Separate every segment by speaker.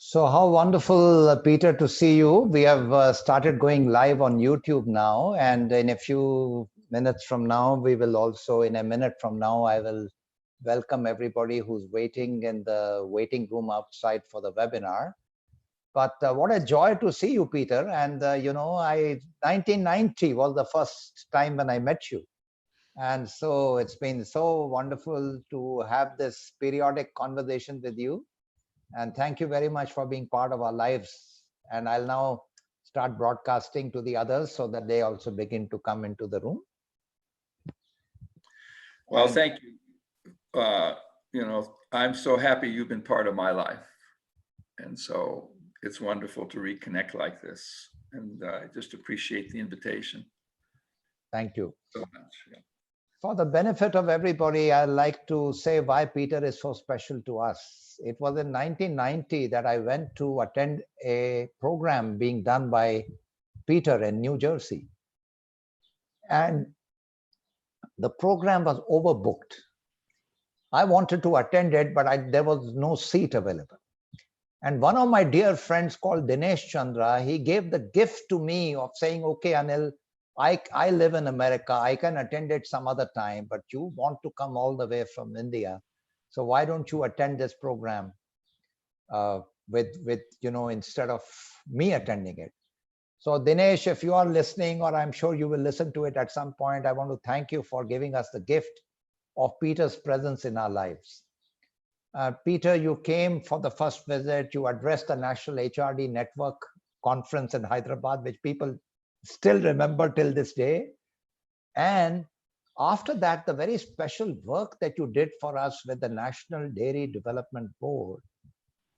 Speaker 1: So how wonderful, Peter, to see you. We have started going live on YouTube now, and in a few minutes from now, we will also, in a minute from now, I will welcome everybody who's waiting in the waiting room outside for the webinar. But what a joy to see you, Peter. And, 1990 was the first time when I met you. And so it's been so wonderful to have this periodic conversation with you. And thank you very much for being part of our lives. And I'll now start broadcasting to the others so that they also begin to come into the room.
Speaker 2: Well, thank you. I'm so happy you've been part of my life. And so it's wonderful to reconnect like this. And I just appreciate the invitation.
Speaker 1: Thank you.
Speaker 2: So much. Yeah.
Speaker 1: For the benefit of everybody, I'd like to say why Peter is so special to us. It was in 1990 that I went to attend a program being done by Peter in New Jersey. And the program was overbooked. I wanted to attend it, but there was no seat available. And one of my dear friends called Dinesh Chandra, he gave the gift to me of saying, okay, Anil, I live in America. I can attend it some other time, but you want to come all the way from India. So why don't you attend this program instead of me attending it? So Dinesh, if you are listening, or I'm sure you will listen to it at some point, I want to thank you for giving us the gift of Peter's presence in our lives. Peter, you came for the first visit. You addressed the National HRD Network conference in Hyderabad, which people still remember till this day. And after that, the very special work that you did for us with the National Dairy Development Board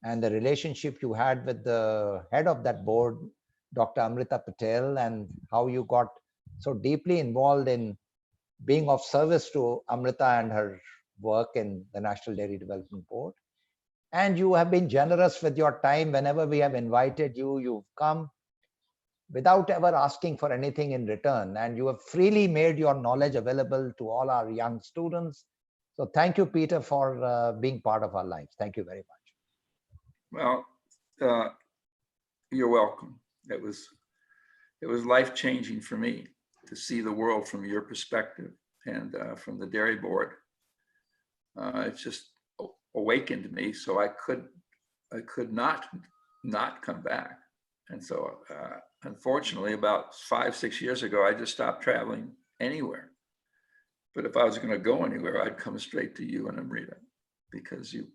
Speaker 1: and the relationship you had with the head of that board, Dr. Amrita Patel, and how you got so deeply involved in being of service to Amrita and her work in the National Dairy Development Board. And you have been generous with your time. Whenever we have invited you, you've come without ever asking for anything in return. And you have freely made your knowledge available to all our young students. So thank you, Peter, for being part of our lives. Thank you very much.
Speaker 2: Well, you're welcome. It was life-changing for me to see the world from your perspective and from the dairy board. It just awakened me, so I could not come back. And so unfortunately, about 5-6 years ago, I just stopped traveling anywhere. But if I was going to go anywhere, I'd come straight to you and Amrita, because you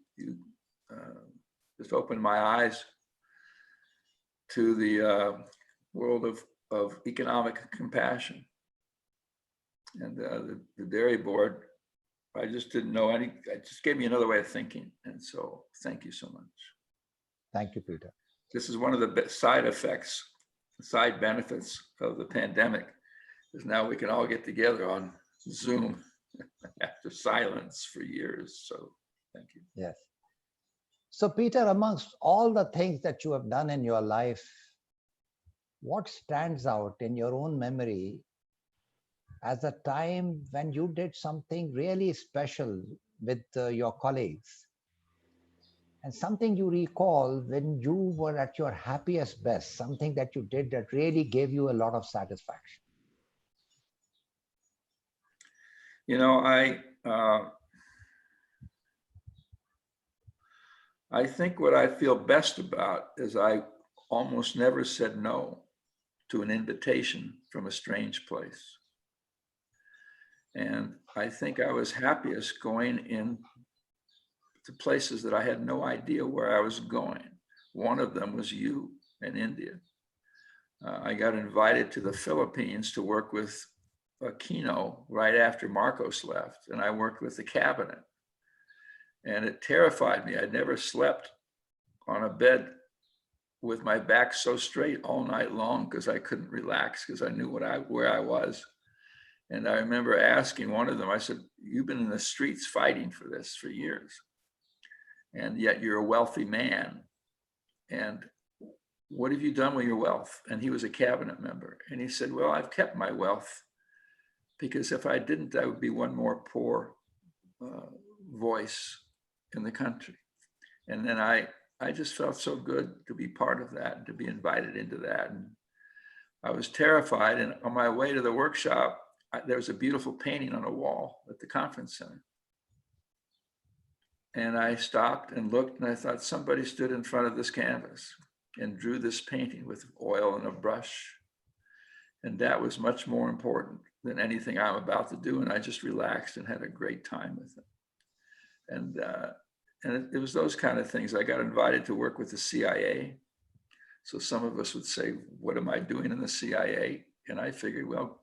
Speaker 2: just opened my eyes to the world of economic compassion. And the dairy board, I just didn't know any, it just gave me another way of thinking. And so thank you so much.
Speaker 1: Thank you, Peter.
Speaker 2: This is one of the side effects, side benefits of the pandemic, is now we can all get together on Zoom after silence for years. So thank you.
Speaker 1: Yes. So Peter, amongst all the things that you have done in your life, what stands out in your own memory as a time when you did something really special with your colleagues? And something you recall when you were at your happiest best, something that you did that really gave you a lot of satisfaction.
Speaker 2: You know, I think what I feel best about is I almost never said no to an invitation from a strange place. And I think I was happiest going in to places that I had no idea where I was going. One of them was you in India. I got invited to the Philippines to work with Aquino right after Marcos left, and I worked with the cabinet. And it terrified me. I'd never slept on a bed with my back so straight all night long because I couldn't relax because I knew where I was. And I remember asking one of them, I said, you've been in the streets fighting for this for years, and yet you're a wealthy man. And what have you done with your wealth? And he was a cabinet member. And he said, well, I've kept my wealth because if I didn't, I would be one more poor voice in the country. And then I I just felt so good to be part of that and to be invited into that. And I was terrified. And on my way to the workshop, there was a beautiful painting on a wall at the conference center. And I stopped and looked, and I thought somebody stood in front of this canvas and drew this painting with oil and a brush. And that was much more important than anything I'm about to do. And I just relaxed and had a great time with it. And it was those kind of things. I got invited to work with the CIA. So some of us would say, what am I doing in the CIA? And I figured, well,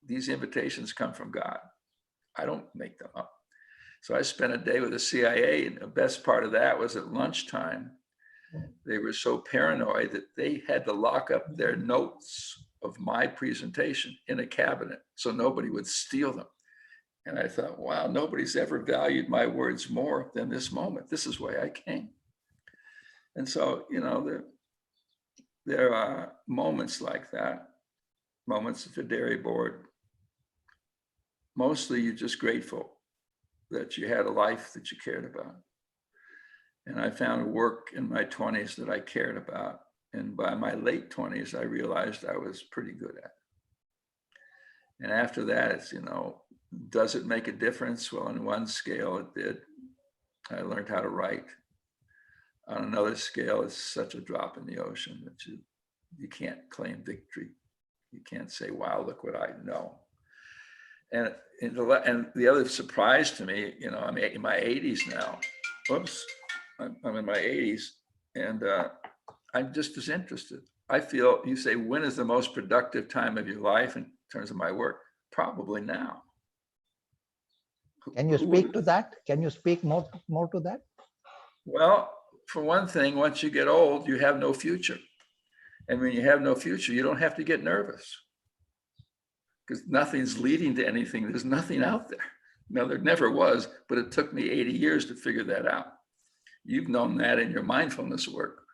Speaker 2: these invitations come from God. I don't make them up. So I spent a day with the CIA, and the best part of that was at lunchtime, they were so paranoid that they had to lock up their notes of my presentation in a cabinet so nobody would steal them. And I thought, wow, nobody's ever valued my words more than this moment. This is why I came. And so, you know, there are moments like that, moments at the dairy board. Mostly you're just grateful that you had a life that you cared about. And I found work in my 20s that I cared about. And by my late 20s, I realized I was pretty good at it. And after that, it's, you know, does it make a difference? Well, on one scale, it did. I learned how to write. On another scale, it's such a drop in the ocean that you can't claim victory. You can't say, wow, look what I know. And the other surprise to me, you know, I'm in my 80s now. Whoops, I'm in my 80s, and I'm just as interested. I feel, you say, when is the most productive time of your life in terms of my work? Probably now.
Speaker 1: Can you speak to that? Can you speak more to that?
Speaker 2: Well, for one thing, once you get old, you have no future. And when you have no future, you don't have to get nervous, because nothing's leading to anything. There's nothing out there. Now, there never was, but it took me 80 years to figure that out. You've known that in your mindfulness work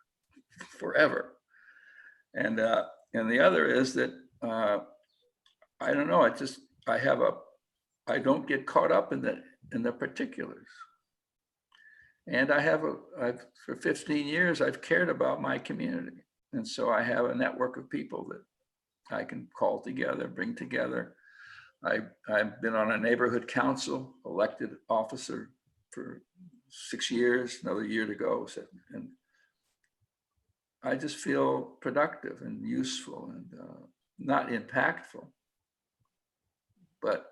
Speaker 2: forever. And the other is that, I don't know, I don't get caught up in the particulars. And for 15 years, I've cared about my community. And so I have a network of people that I can call together, bring together. I've been on a neighborhood council, elected officer for 6 years, another year to go. And I just feel productive and useful and not impactful. But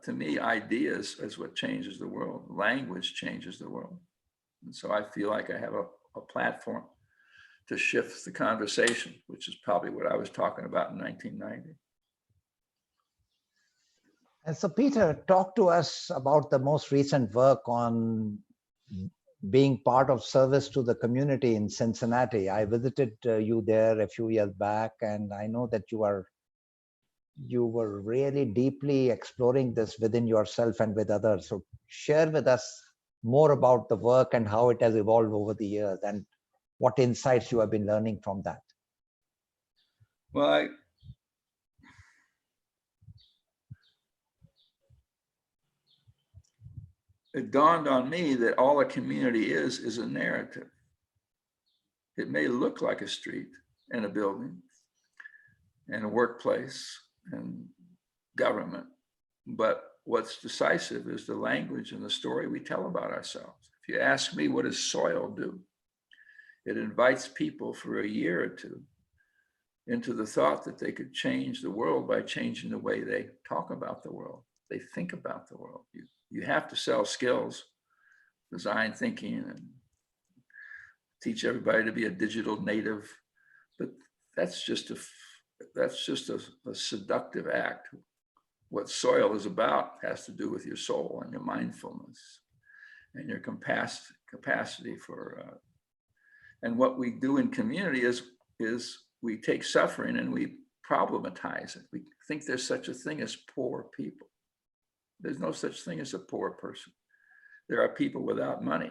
Speaker 2: to me, ideas is what changes the world. Language changes the world. And so I feel like I have a platform to shift the conversation, which is probably what I was talking about in 1990.
Speaker 1: And so, Peter, talk to us about the most recent work on being part of service to the community in Cincinnati. I visited you there a few years back, and I know that you were really deeply exploring this within yourself and with others. So share with us more about the work and how it has evolved over the years and what insights you have been learning from that.
Speaker 2: Well, it dawned on me that all a community is a narrative. It may look like a street and a building and a workplace and government, but what's decisive is the language and the story we tell about ourselves. If you ask me, what does soil do? It invites people for a year or two into the thought that they could change the world by changing the way they talk about the world, they think about the world. You have to sell skills, design thinking, and teach everybody to be a digital native, but that's just a seductive act. What soil is about has to do with your soul and your mindfulness and your capacity for. And what we do in community is we take suffering and we problematize it. We think there's such a thing as poor people. There's no such thing as a poor person. There are people without money.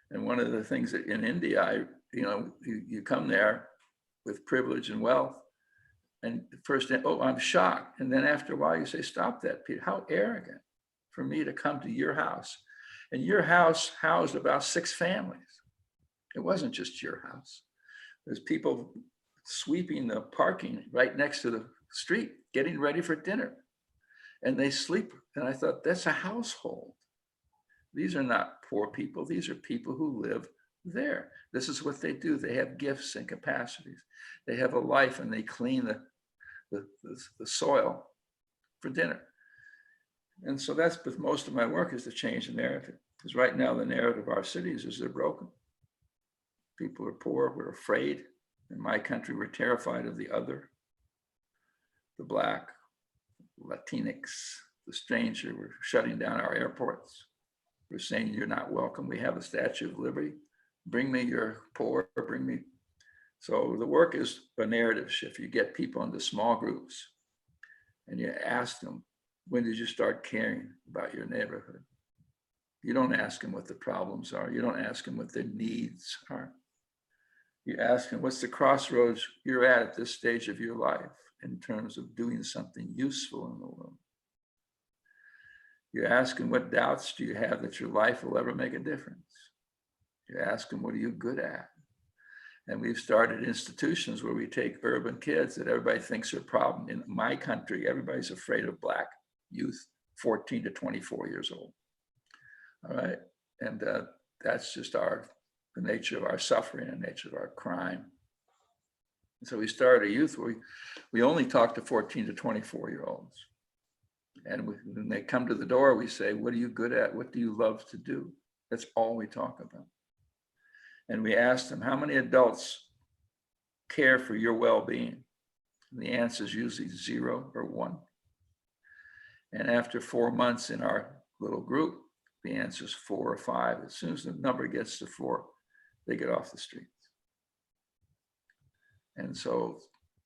Speaker 2: And one of the things that in India, you come there with privilege and wealth, and first, oh, I'm shocked. And then after a while you say, stop that, Peter. How arrogant for me to come to your house And your house housed about 6 families. It wasn't just your house. There's people sweeping the parking right next to the street, getting ready for dinner. And they sleep. And I thought, that's a household. These are not poor people. These are people who live there. This is what they do. They have gifts and capacities. They have a life, and they clean the soil for dinner. And so that's with most of my work, is to change the narrative. Because right now the narrative of our cities is they're broken. People are poor, we're afraid. In my country, we're terrified of the other, the Black, Latinx, the stranger. We're shutting down our airports. We're saying you're not welcome. We have a Statue of Liberty. Bring me your poor, bring me. So the work is a narrative shift. You get people into small groups and you ask them, when did you start caring about your neighborhood? You don't ask them what the problems are. You don't ask them what their needs are. You ask them, what's the crossroads you're at this stage of your life in terms of doing something useful in the world? You ask them, what doubts do you have that your life will ever make a difference? You ask them, what are you good at? And we've started institutions where we take urban kids that everybody thinks are a problem. In my country, everybody's afraid of Black youth, 14 to 24 years old. All right. And that's just the nature of our suffering and nature of our crime. And so we started a youth where we only talk to 14 to 24-year-olds. And when they come to the door, we say, what are you good at? What do you love to do? That's all we talk about. And we ask them, how many adults care for your well-being? And the answer is usually 0 or 1. And after 4 months in our little group, the answer is 4 or 5. As soon as the number gets to 4, they get off the streets. And so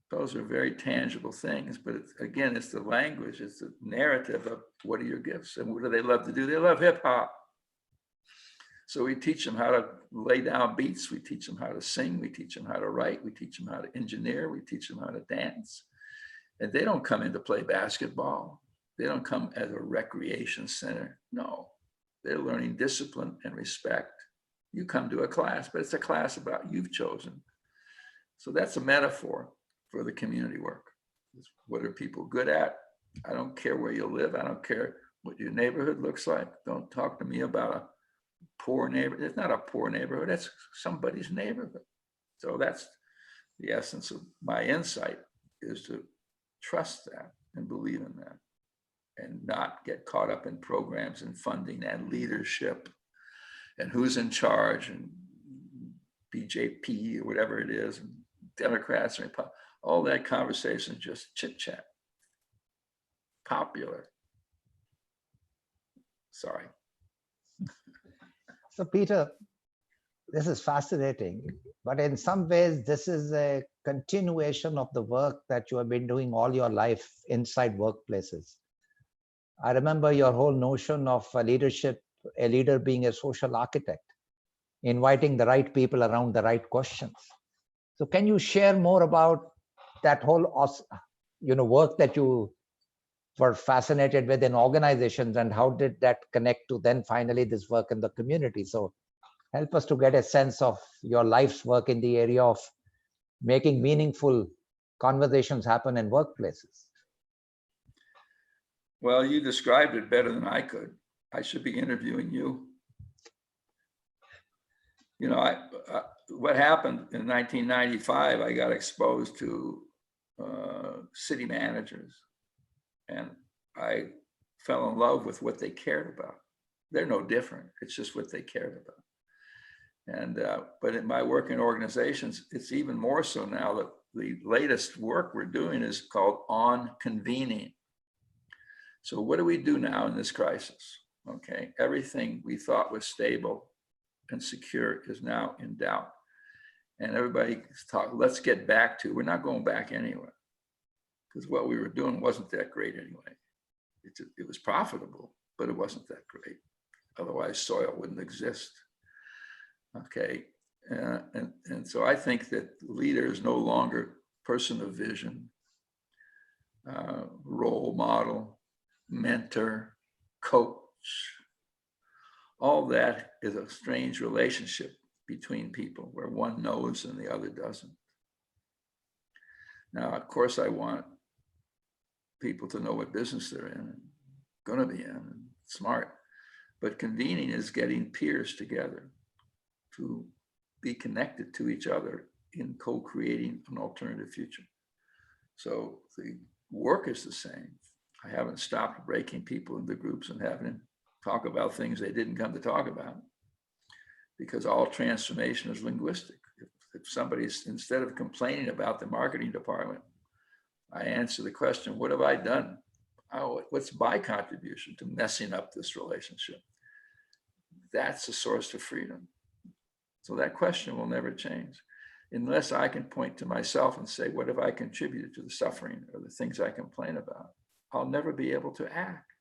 Speaker 2: those are very tangible things, but again, it's the language, it's the narrative of what are your gifts and what do they love to do? They love hip hop. So we teach them how to lay down beats. We teach them how to sing. We teach them how to write. We teach them how to engineer. We teach them how to dance. And they don't come in to play basketball. They don't come as a recreation center. No, they're learning discipline and respect. You come to a class, but it's a class about you've chosen. So that's a metaphor for the community work. What are people good at? I don't care where you live. I don't care what your neighborhood looks like. Don't talk to me about a poor neighborhood. It's not a poor neighborhood. That's somebody's neighborhood. So that's the essence of my insight, is to trust that and believe in that and not get caught up in programs and funding and leadership and who's in charge and BJP or whatever it is, and Democrats and all that conversation is just chit chat. Popular. Sorry.
Speaker 1: So Peter, this is fascinating, but in some ways, this is a continuation of the work that you have been doing all your life inside workplaces. I remember your whole notion of leadership, a leader being a social architect, inviting the right people around the right questions. So can you share more about that whole work that you were fascinated with in organizations, and how did that connect to then finally this work in the community? So help us to get a sense of your life's work in the area of making meaningful conversations happen in workplaces.
Speaker 2: Well, you described it better than I could. I should be interviewing you. You know, what happened in 1995, I got exposed to city managers, and I fell in love with what they cared about. They're no different. It's just what they cared about. And but in my work in organizations, it's even more so now. That the latest work we're doing is called on convening. So what do we do now in this crisis? Okay, everything we thought was stable and secure is now in doubt. And everybody's talking, let's get back to, we're not going back anywhere, because what we were doing wasn't that great anyway. It was profitable, but it wasn't that great. Otherwise, soil wouldn't exist. Okay, and so I think that leader is no longer person of vision, role model, mentor, coach. All that is a strange relationship between people where one knows and the other doesn't. Now, of course, I want people to know what business they're in and going to be in and smart. But convening is getting peers together to be connected to each other in co-creating an alternative future. So the work is the same. I haven't stopped breaking people into groups and having them talk about things they didn't come to talk about, because all transformation is linguistic. If somebody's, instead of complaining about the marketing department, I answer the question, what have I done? What's my contribution to messing up this relationship? That's a source of freedom. So that question will never change unless I can point to myself and say, what have I contributed to the suffering or the things I complain about? I'll never be able to act.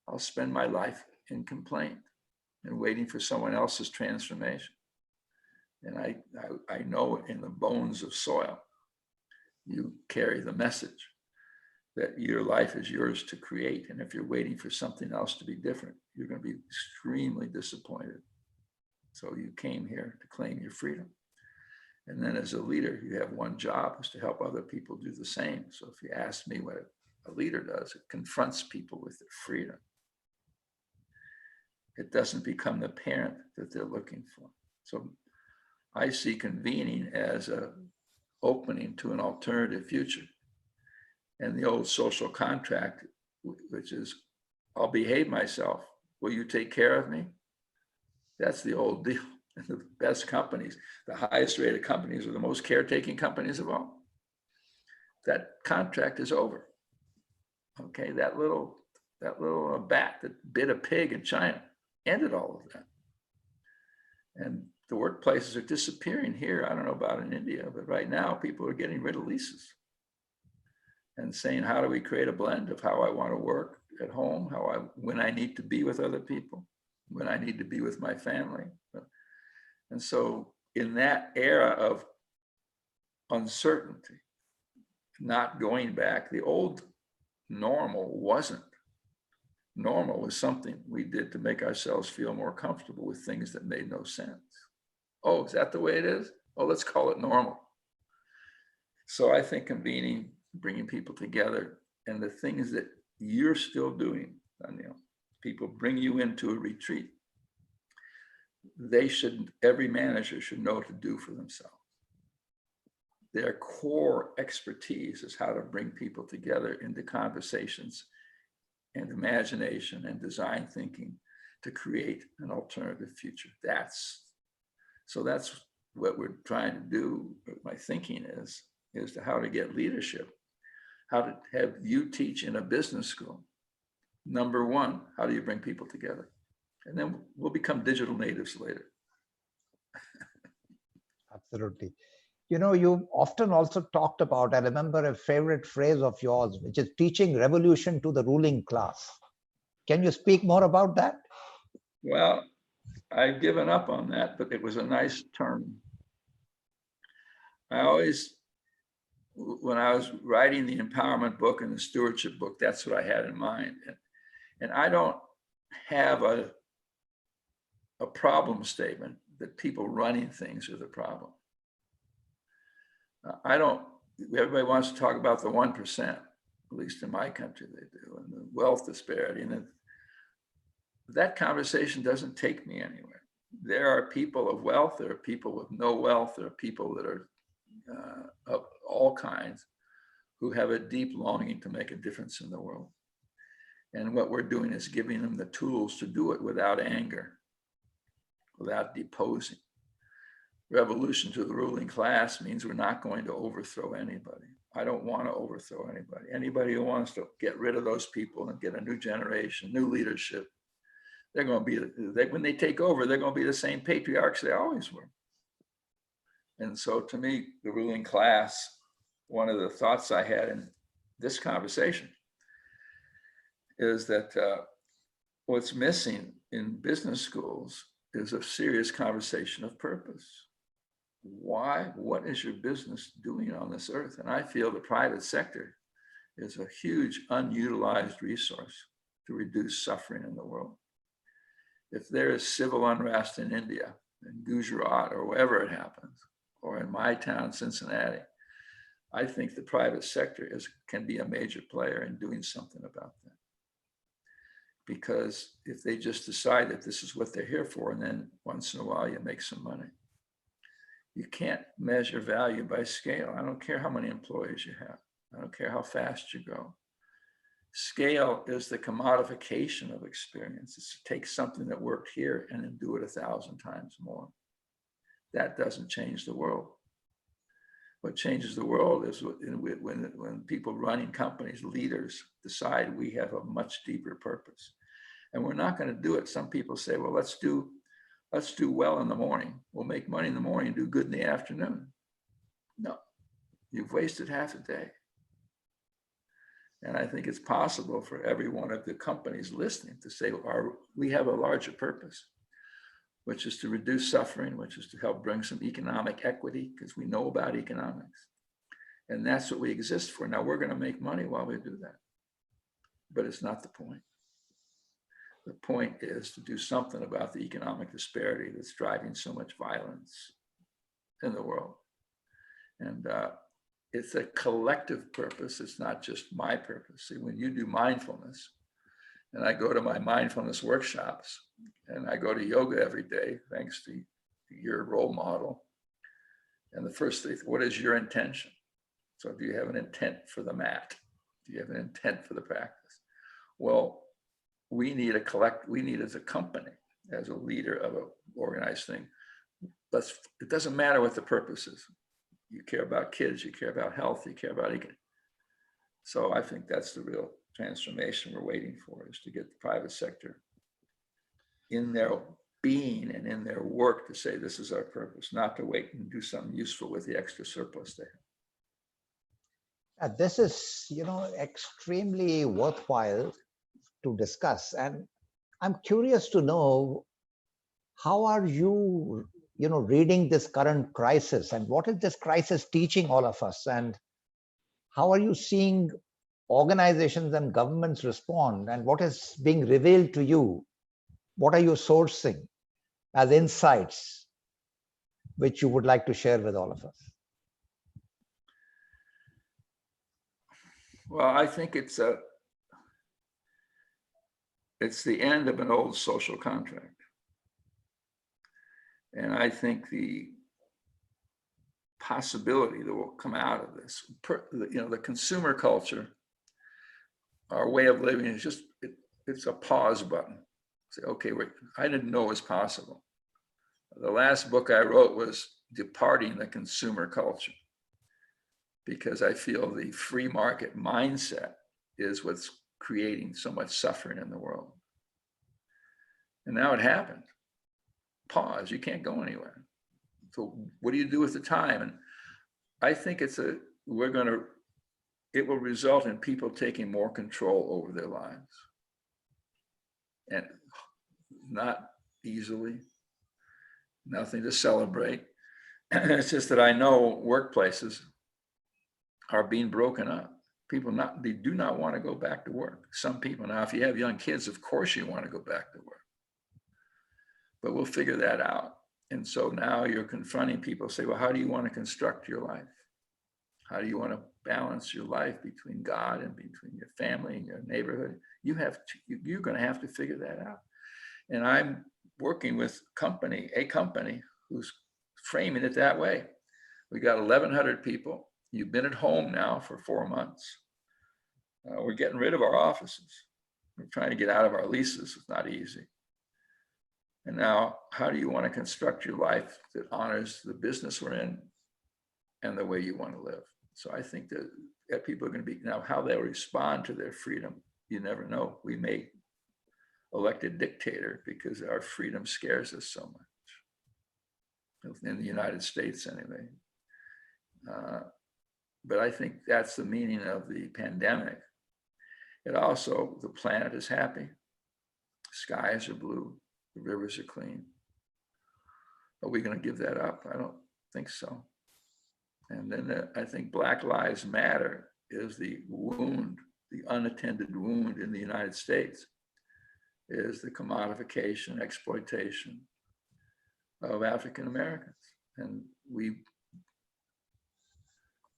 Speaker 2: I'll spend my life in complaint and waiting for someone else's transformation. And I know in the bones of soil, you carry the message that your life is yours to create. And if you're waiting for something else to be different, you're going to be extremely disappointed. So you came here to claim your freedom. And then as a leader, you have one job, is to help other people do the same. So if you ask me what a leader does, it confronts people with their freedom. It doesn't become the parent that they're looking for. So I see convening as an opening to an alternative future. And the old social contract, which is, I'll behave myself. Will you take care of me? That's the old deal. And the best companies, the highest rated companies, are the most caretaking companies of all. That contract is over. Okay, that little bat that bit a pig in China ended all of that. And the workplaces are disappearing here. I don't know about in India, but right now people are getting rid of leases and saying, how do we create a blend of how I want to work at home, when I need to be with other people, when I need to be with my family. And so in that era of uncertainty, not going back, the old normal wasn't. Normal was something we did to make ourselves feel more comfortable with things that made no sense. Oh, is that the way it is? Oh, let's call it normal. So I think convening, bringing people together, and the things that you're still doing, Anil, people bring you into a retreat. Every manager should know what to do for themselves. Their core expertise is how to bring people together into conversations and imagination and design thinking to create an alternative future. That's what we're trying to do. My thinking is to how to get leadership, how to have you teach in a business school. Number one, how do you bring people together? And then we'll become digital natives later.
Speaker 1: Absolutely. You know, you often also talked about, I remember a favorite phrase of yours, which is teaching revolution to the ruling class. Can you speak more about that?
Speaker 2: Well, I've given up on that, but it was a nice term. When I was writing the empowerment book and the stewardship book, that's what I had in mind. And I don't have a problem statement that people running things are the problem. Everybody wants to talk about the 1%, at least in my country they do, and the wealth disparity. And that conversation doesn't take me anywhere. There are people of wealth, there are people with no wealth, there are people that are of all kinds who have a deep longing to make a difference in the world. And what we're doing is giving them the tools to do it without anger, without deposing. Revolution to the ruling class means we're not going to overthrow anybody. I don't want to overthrow anybody. Anybody who wants to get rid of those people and get a new generation, new leadership, they're going to be, when they take over, they're going to be the same patriarchs they always were. And so to me, the ruling class, one of the thoughts I had in this conversation is that what's missing in business schools is a serious conversation of purpose. Why? What is your business doing on this earth? And I feel the private sector is a huge unutilized resource to reduce suffering in the world. If there is civil unrest in India, in Gujarat, or wherever it happens, or in my town, Cincinnati, I think the private sector can be a major player in doing something about that. Because if they just decide that this is what they're here for, and then once in a while you make some money. You can't measure value by scale. I don't care how many employees you have. I don't care how fast you go. Scale is the commodification of experience. It's to take something that worked here and then do it 1,000 times more. That doesn't change the world. What changes the world is when people running companies, leaders, decide we have a much deeper purpose. And we're not going to do it. Some people say, well, let's do well in the morning. We'll make money in the morning and do good in the afternoon. No, you've wasted half a day. And I think it's possible for every one of the companies listening to say, we have a larger purpose, which is to reduce suffering, which is to help bring some economic equity, because we know about economics. And that's what we exist for. Now we're going to make money while we do that. But it's not the point. The point is to do something about the economic disparity that's driving so much violence in the world. And it's a collective purpose. It's not just my purpose. See, when you do mindfulness, and I go to my mindfulness workshops, and I go to yoga every day, thanks to your role model. And the first thing, what is your intention? So do you have an intent for the mat? Do you have an intent for the practice? Well, we need as a company, as a leader of an organized thing, it doesn't matter what the purpose is. You care about kids, you care about health, you care about economics. So I think that's the real transformation we're waiting for, is to get the private sector in their being and in their work to say, this is our purpose, not to wait and do something useful with the extra surplus they have.
Speaker 1: This is, extremely worthwhile to discuss. And I'm curious to know, how are you, reading this current crisis, and what is this crisis teaching all of us? And how are you seeing organizations and governments respond? And what is being revealed to you? What are you sourcing as insights, which you would like to share with all of us?
Speaker 2: Well, I think it's the end of an old social contract. And I think the possibility that will come out of this, the consumer culture, our way of living is just, it's a pause button. Say, okay, I didn't know it was possible. The last book I wrote was Departing the Consumer Culture, because I feel the free market mindset is what's creating so much suffering in the world. And now it happened. Pause, you can't go anywhere. So what do you do with the time? And I think it will result in people taking more control over their lives. And not easily, nothing to celebrate. It's just that I know workplaces are being broken up. They do not want to go back to work. Some people, now, if you have young kids, of course you want to go back to work. But we'll figure that out. And so now you're confronting people, say, well, how do you want to construct your life? How do you want to balance your life between God and between your family and your neighborhood? You're going to have to figure that out. And I'm working with a company who's framing it that way. We got 1,100 people. You've been at home now for 4 months. We're getting rid of our offices. We're trying to get out of our leases. It's not easy. And now, how do you want to construct your life that honors the business we're in and the way you want to live? So I think that people are going to be, now how they'll respond to their freedom, you never know. We may elect a dictator because our freedom scares us so much, in the United States anyway. But I think that's the meaning of the pandemic. It also, the planet is happy, skies are blue, the rivers are clean. Are we going to give that up? I don't think so. And then I think Black Lives Matter is the wound, the unattended wound in the United States. is the commodification, exploitation of African Americans. And we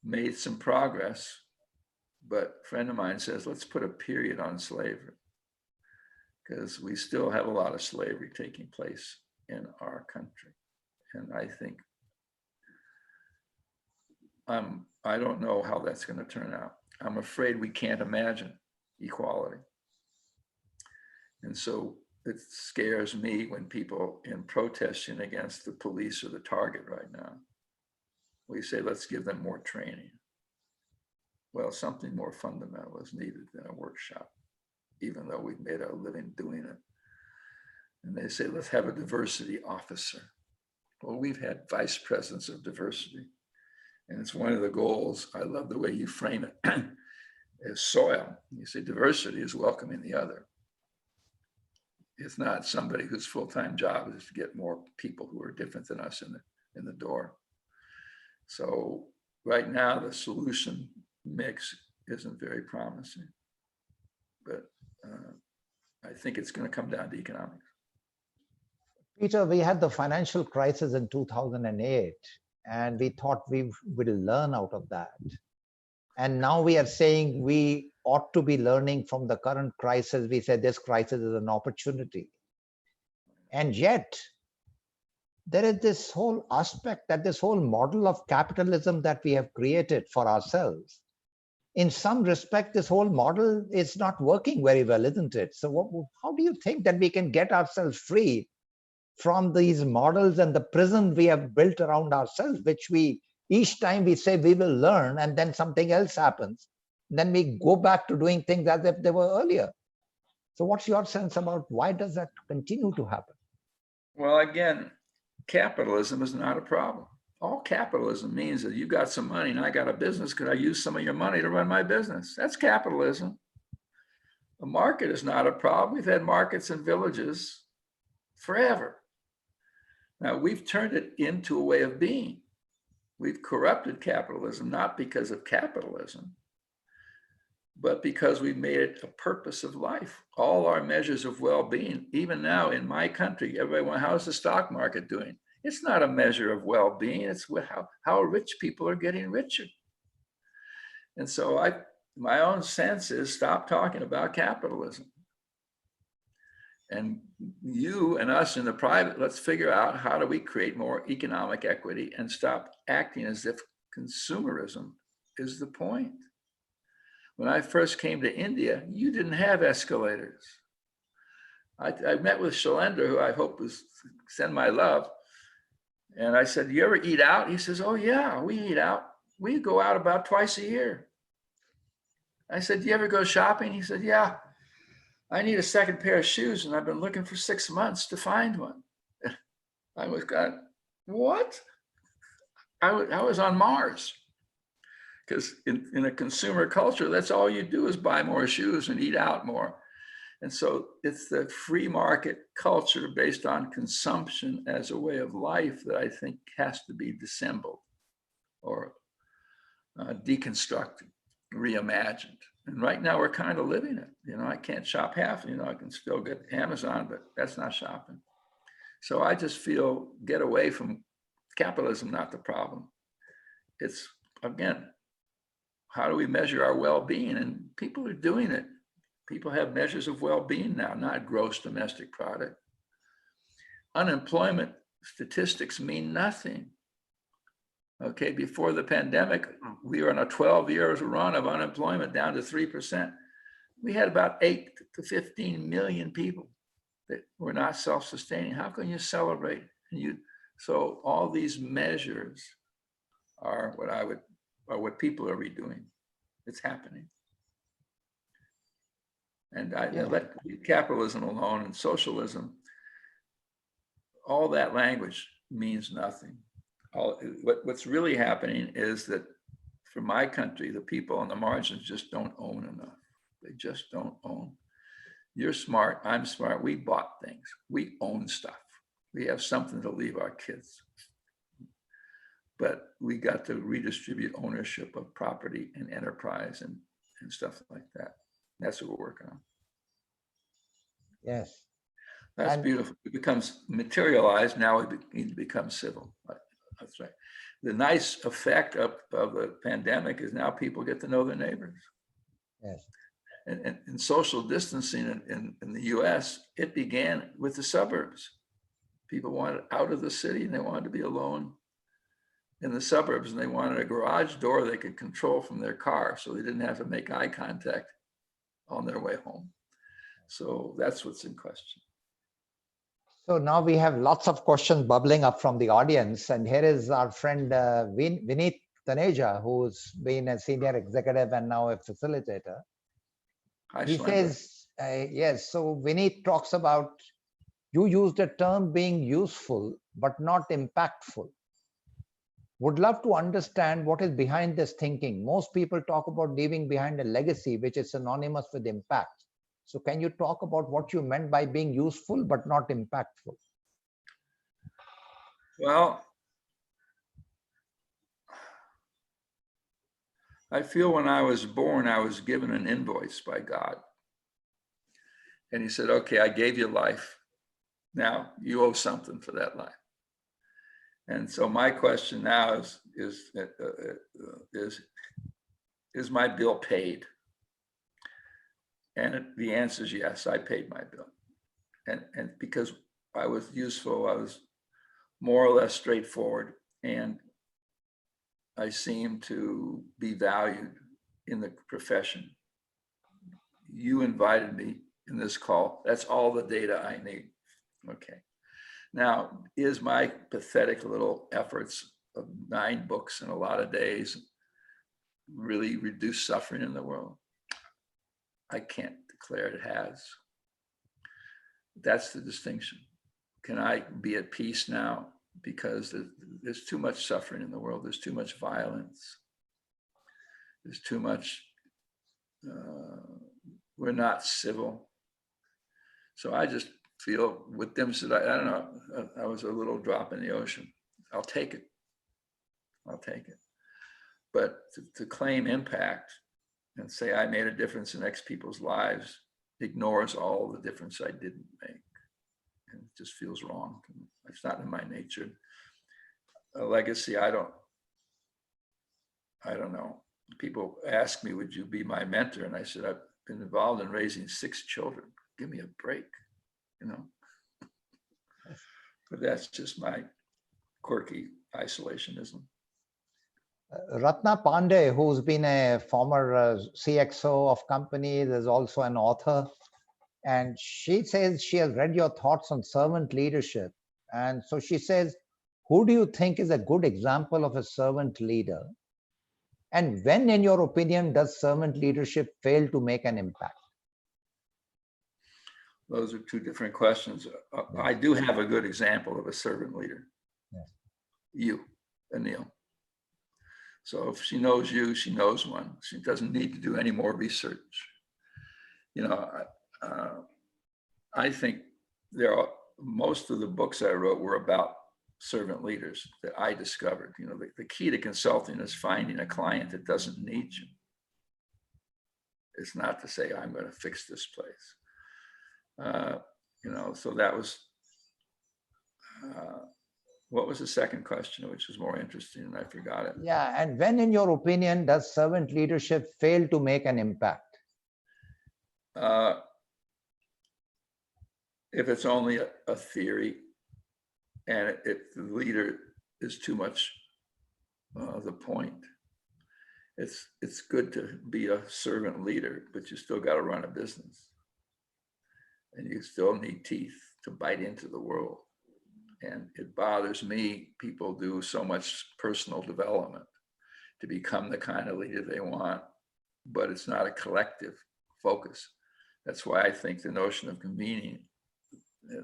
Speaker 2: made some progress, but a friend of mine says, let's put a period on slavery, because we still have a lot of slavery taking place in our country. And I think, I don't know how that's going to turn out. I'm afraid we can't imagine equality. And so it scares me when people in protesting against the police are the target right now. We say, let's give them more training. Well, something more fundamental is needed than a workshop, even though we've made our living doing it. And they say, let's have a diversity officer. Well, we've had vice presidents of diversity. And it's one of the goals. I love the way you frame it as soil. You say diversity is welcoming the other. It's not somebody whose full-time job is to get more people who are different than us in the door. So right now, the solution mix isn't very promising, but I think it's going to come down to economics.
Speaker 1: Peter, we had the financial crisis in 2008, and we thought we would learn out of that. And now we are saying we ought to be learning from the current crisis. We said this crisis is an opportunity. And yet, there is this whole aspect, that this whole model of capitalism that we have created for ourselves. In some respect, this whole model is not working very well, isn't it? So how do you think that we can get ourselves free from these models and the prison we have built around ourselves, which we, each time we say we will learn, and then something else happens. Then we go back to doing things as if they were earlier. So what's your sense about why does that continue to happen?
Speaker 2: Well, again, capitalism is not a problem. All capitalism means is you got some money and I got a business. Could I use some of your money to run my business? That's capitalism. A market is not a problem. We've had markets in villages forever. Now, we've turned it into a way of being. We've corrupted capitalism, not because of capitalism, but because we've made it a purpose of life. All our measures of well-being, even now in my country, everybody wants, how's the stock market doing? It's not a measure of well-being. It's how rich people are getting richer. And so my own sense is stop talking about capitalism. And you and us in the private, let's figure out how do we create more economic equity and stop acting as if consumerism is the point. When I first came to India, you didn't have escalators. I met with Shailendra, who I hope was send my love. And I said, you ever eat out? He says, oh yeah, we eat out. We go out about twice a year. I said, do you ever go shopping? He said, yeah, I need a second pair of shoes and I've been looking for 6 months to find one. I was going, what? I was on Mars. Because in a consumer culture, that's all you do is buy more shoes and eat out more. And so it's the free market culture based on consumption as a way of life that I think has to be dissembled or deconstructed, reimagined. And right now we're kind of living it. You know, I can't shop half, you know, I can still get Amazon, but that's not shopping. So I just feel get away from capitalism, not the problem. It's, again, how do we measure our well-being? And people are doing it. People have measures of well-being now, not gross domestic product. Unemployment statistics mean nothing. Okay, before the pandemic, we were on a 12-year run of unemployment down to 3%. We had about 8 to 15 million people that were not self-sustaining. How can you celebrate? So all these measures are what people are redoing. It's happening. And I let capitalism alone and socialism, all that language means nothing. What's really happening is that for my country, the people on the margins just don't own enough. They just don't own. You're smart, I'm smart, we bought things. We own stuff. We have something to leave our kids. But we got to redistribute ownership of property and enterprise and stuff like that. That's what we're working on.
Speaker 1: Yes.
Speaker 2: That's
Speaker 1: And
Speaker 2: beautiful. It becomes materialized. Now we need to become civil. That's right. The nice effect of the pandemic is now people get to know their neighbors.
Speaker 1: yes.
Speaker 2: And social distancing in the US, it began with the suburbs. People wanted out of the city and they wanted to be alone in the suburbs, and they wanted a garage door they could control from their car so they didn't have to make eye contact on their way home. So that's what's in question.
Speaker 1: So now we have lots of questions bubbling up from the audience. And here is our friend Vineet Taneja, who's been a senior executive and now a facilitator.
Speaker 2: Hi,
Speaker 1: He
Speaker 2: Shlenda.
Speaker 1: says, yes, so Vineet talks about, you used a term being useful, but not impactful. Would love to understand what is behind this thinking. Most people talk about leaving behind a legacy, which is synonymous with impact. So can you talk about what you meant by being useful, but not impactful?
Speaker 2: Well, I feel when I was born, I was given an invoice by God. And he said, okay, I gave you life. Now you owe something for that life. And so my question now is my bill paid? And the answer is yes, I paid my bill. And because I was useful, I was more or less straightforward, and I seem to be valued in the profession. You invited me in this call. That's all the data I need. Okay. Now, is my pathetic little efforts of 9 books in a lot of days really reduce suffering in the world? I can't declare it has. That's the distinction. Can I be at peace now? Because there's too much suffering in the world. There's too much violence. There's too much, we're not civil. So I just feel with them, said, I don't know, I was a little drop in the ocean. I'll take it. I'll take it. But to claim impact and say I made a difference in X people's lives ignores all the difference I didn't make. And it just feels wrong. It's not in my nature. A legacy, I don't know. People ask me, would you be my mentor? And I said, I've been involved in raising 6 children. Give me a break, you know? But that's just my quirky isolationism.
Speaker 1: Ratna Pandey, who's been a former CXO of companies, is also an author. And she says she has read your thoughts on servant leadership. And so she says, who do you think is a good example of a servant leader? And when, in your opinion, does servant leadership fail to make an impact?
Speaker 2: Those are 2 different questions. Yes. I do have a good example of a servant leader.
Speaker 1: Yes.
Speaker 2: You, Anil. So if she knows you, she knows one. She doesn't need to do any more research. You know, I think most of the books I wrote were about servant leaders that I discovered. You know, the key to consulting is finding a client that doesn't need you. It's not to say I'm going to fix this place. You know, so that was, what was the second question, which was more interesting, and I forgot it.
Speaker 1: Yeah, and when, in your opinion, does servant leadership fail to make an impact?
Speaker 2: If it's only a theory, and if the leader is too much the point. It's good to be a servant leader, but you still got to run a business. And you still need teeth to bite into the world. And it bothers me, people do so much personal development to become the kind of leader they want, but it's not a collective focus. That's why I think the notion of convening,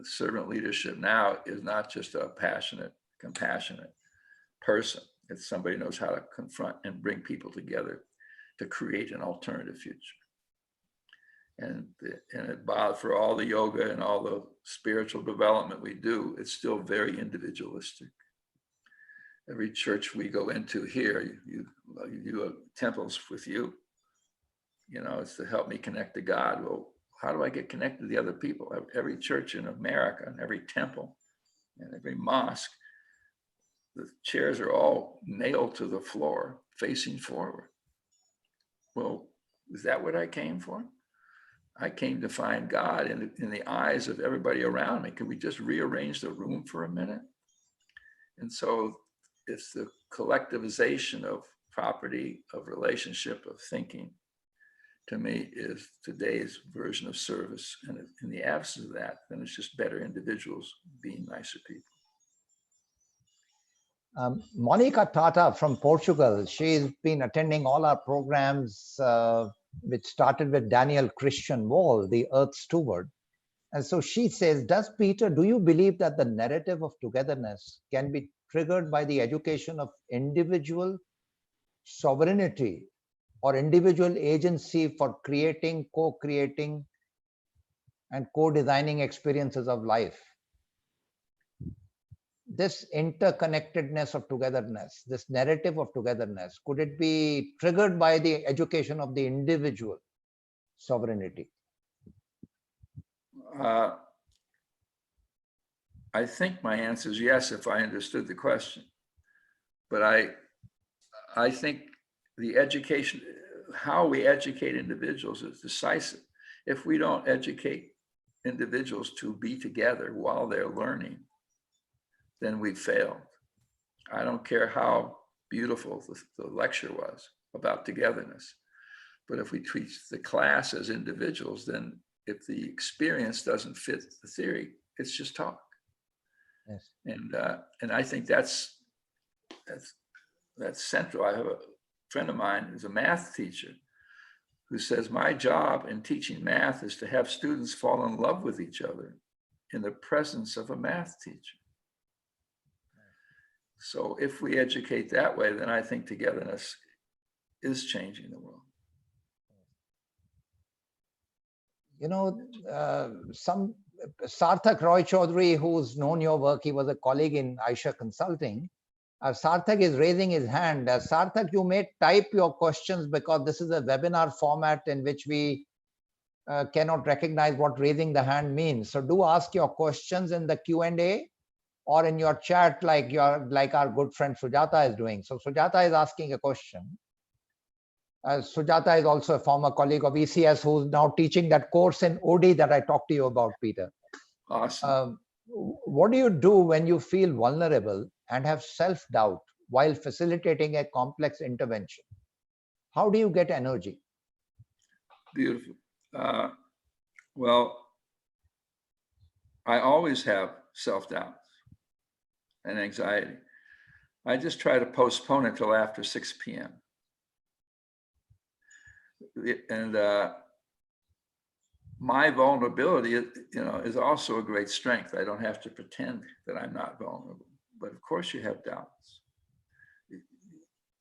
Speaker 2: servant leadership now is not just a passionate, compassionate person. It's somebody who knows how to confront and bring people together to create an alternative future. And it bothers, for all the yoga and all the spiritual development we do, it's still very individualistic. Every church we go into here, you do temples with you. You know, it's to help me connect to God. Well, how do I get connected to the other people? Every church in America and every temple and every mosque, the chairs are all nailed to the floor, facing forward. Well, is that what I came for? I came to find God in the eyes of everybody around me. Could we just rearrange the room for a minute? And so it's the collectivization of property, of relationship, of thinking, to me, is today's version of service. And in the absence of that, then it's just better individuals being nicer people.
Speaker 1: Monica Tata from Portugal, she's been attending all our programs, which started with Daniel Christian Wall, the Earth Steward. And so she says, do you believe that the narrative of togetherness can be triggered by the education of individual sovereignty or individual agency for creating, co-creating, and co-designing experiences of life? This interconnectedness of togetherness, this narrative of togetherness, could it be triggered by the education of the individual sovereignty?
Speaker 2: I think my answer is yes, if I understood the question. But I think the education, how we educate individuals is decisive. If we don't educate individuals to be together while they're learning, then we've failed. I don't care how beautiful the lecture was about togetherness, but if we treat the class as individuals, then if the experience doesn't fit the theory, it's just talk.
Speaker 1: Yes.
Speaker 2: And I think that's central. I have a friend of mine who's a math teacher who says, my job in teaching math is to have students fall in love with each other in the presence of a math teacher. So if we educate that way, then I think togetherness is changing the world.
Speaker 1: You know, some Sarthak Roy Chaudhary, who's known your work, he was a colleague in Aisha Consulting. Sarthak is raising his hand. Sarthak, you may type your questions because this is a webinar format in which we cannot recognize what raising the hand means. So do ask your questions in the Q&A or in your chat, like our good friend Sujata is doing. So Sujata is asking a question. Sujata is also a former colleague of ECS who's now teaching that course in OD that I talked to you about, Peter.
Speaker 2: Awesome.
Speaker 1: What do you do when you feel vulnerable and have self-doubt while facilitating a complex intervention? How do you get energy?
Speaker 2: Beautiful. Well, I always have self-doubt and anxiety. I just try to postpone it till after 6 p.m. And my vulnerability, is also a great strength. I don't have to pretend that I'm not vulnerable. But of course you have doubts.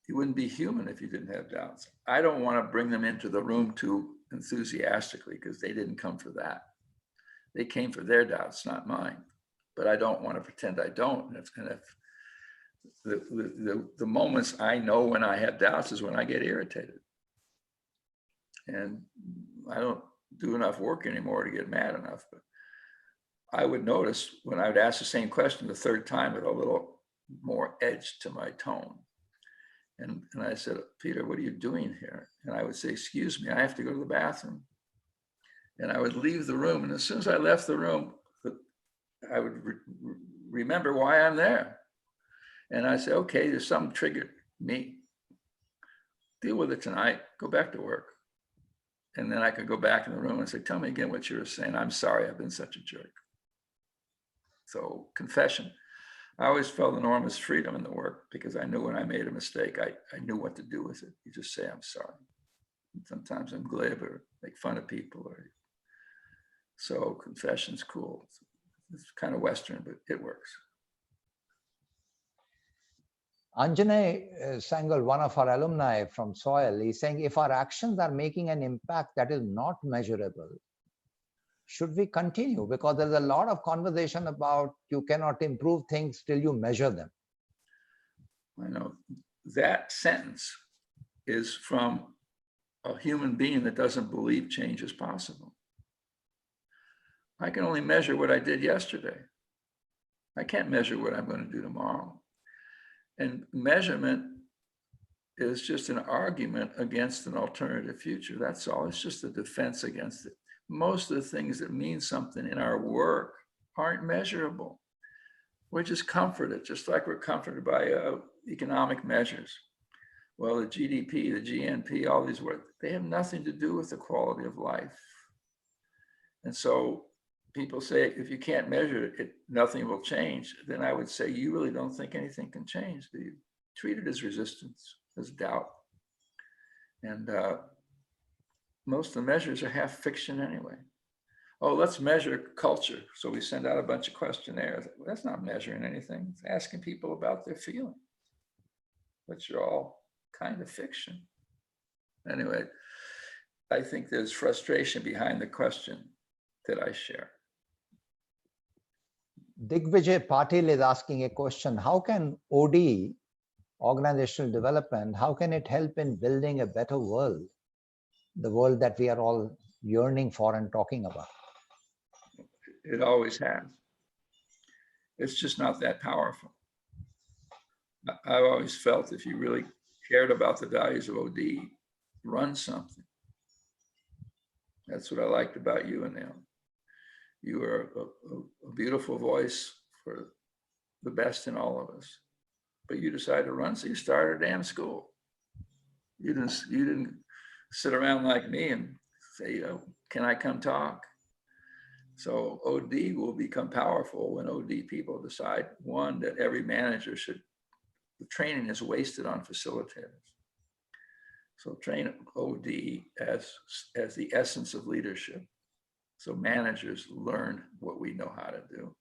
Speaker 2: You wouldn't be human if you didn't have doubts. I don't want to bring them into the room too enthusiastically because they didn't come for that. They came for their doubts, not mine. But I don't want to pretend I don't. And if the moments I know when I have doubts is when I get irritated. And I don't do enough work anymore to get mad enough. But I would notice when I would ask the same question the third time with a little more edge to my tone. And I said, Peter, what are you doing here? And I would say, excuse me, I have to go to the bathroom. And I would leave the room. And as soon as I left the room, I would remember why I'm there. And I say, okay, there's something triggered me. Deal with it tonight. Go back to work. And then I could go back in the room and say, tell me again what you were saying. I'm sorry, I've been such a jerk. So confession. I always felt enormous freedom in the work because I knew when I made a mistake, I knew what to do with it. You just say, I'm sorry. And sometimes I'm glib or make fun of people. So confession's cool. It's kind of Western, but it works.
Speaker 1: Anjanay Sangal, one of our alumni from Soil, is saying, if our actions are making an impact that is not measurable, should we continue? Because there's a lot of conversation about you cannot improve things till you measure them.
Speaker 2: I know that sentence is from a human being that doesn't believe change is possible. I can only measure what I did yesterday. I can't measure what I'm going to do tomorrow. And measurement is just an argument against an alternative future. That's all. It's just a defense against it. Most of the things that mean something in our work aren't measurable. We're just comforted, just like we're comforted by economic measures. Well, the GDP, the GNP, all these words, they have nothing to do with the quality of life. And so people say, if you can't measure it, nothing will change. Then I would say, you really don't think anything can change, do you? Treat it as resistance, as doubt. And most of the measures are half fiction anyway. Oh, let's measure culture. So we send out a bunch of questionnaires. Well, that's not measuring anything. It's asking people about their feeling, which are all kind of fiction. Anyway, I think there's frustration behind the question that I share.
Speaker 1: Digvijay Patil is asking a question. How can OD, organizational development, how can it help in building a better world? The world that we are all yearning for and talking about.
Speaker 2: It always has. It's just not that powerful. I've always felt if you really cared about the values of OD, run something. That's what I liked about you, Anil. You were a beautiful voice for the best in all of us. But you decided to run, so you started a damn school. You didn't sit around like me and say, can I come talk? So OD will become powerful when OD people decide, one, that every manager should, the training is wasted on facilitators. So train OD as the essence of leadership. So managers learn what we know how to do.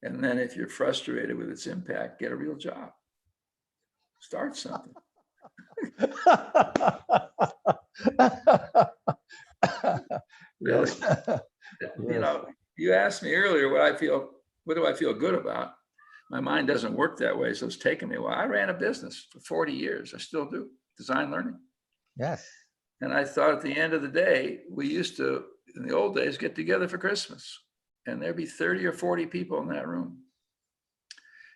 Speaker 2: And then if you're frustrated with its impact, get a real job. Start something. Really. You know, you asked me earlier what do I feel good about? My mind doesn't work that way, so it's taken me a while. I ran a business for 40 years. I still do, design learning.
Speaker 1: Yes.
Speaker 2: And I thought at the end of the day, we used to, in the old days, get together for Christmas, and there'd be 30 or 40 people in that room.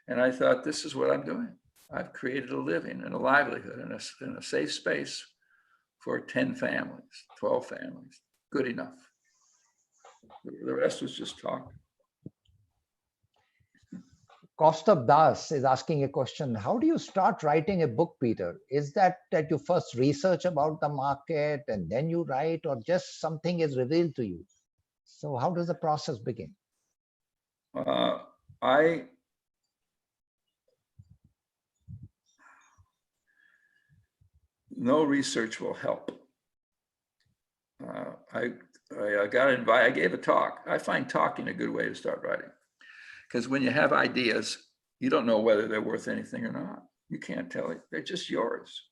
Speaker 2: And I thought, this is what I'm doing. I've created a living and a livelihood in a safe space for 10 families, 12 families. Good enough. The rest was just talk.
Speaker 1: Kaustav Das is asking a question. How do you start writing a book, Peter? Is that you first research about the market and then you write, or just something is revealed to you? So how does the process begin?
Speaker 2: No research will help. I got invited, I gave a talk. I find talking a good way to start writing. Because when you have ideas, you don't know whether they're worth anything or not. You can't tell it. They're just yours.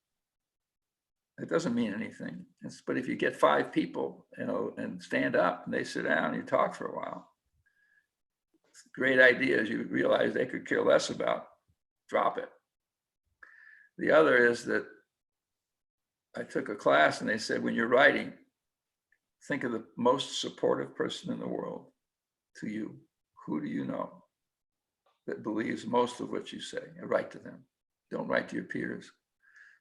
Speaker 2: It doesn't mean anything. But if you get 5 people, and stand up and they sit down and you talk for a while, great ideas you realize they could care less about, drop it. The other is that I took a class and they said, when you're writing, think of the most supportive person in the world to you. Who do you know that believes most of what you say? And write to them. Don't write to your peers.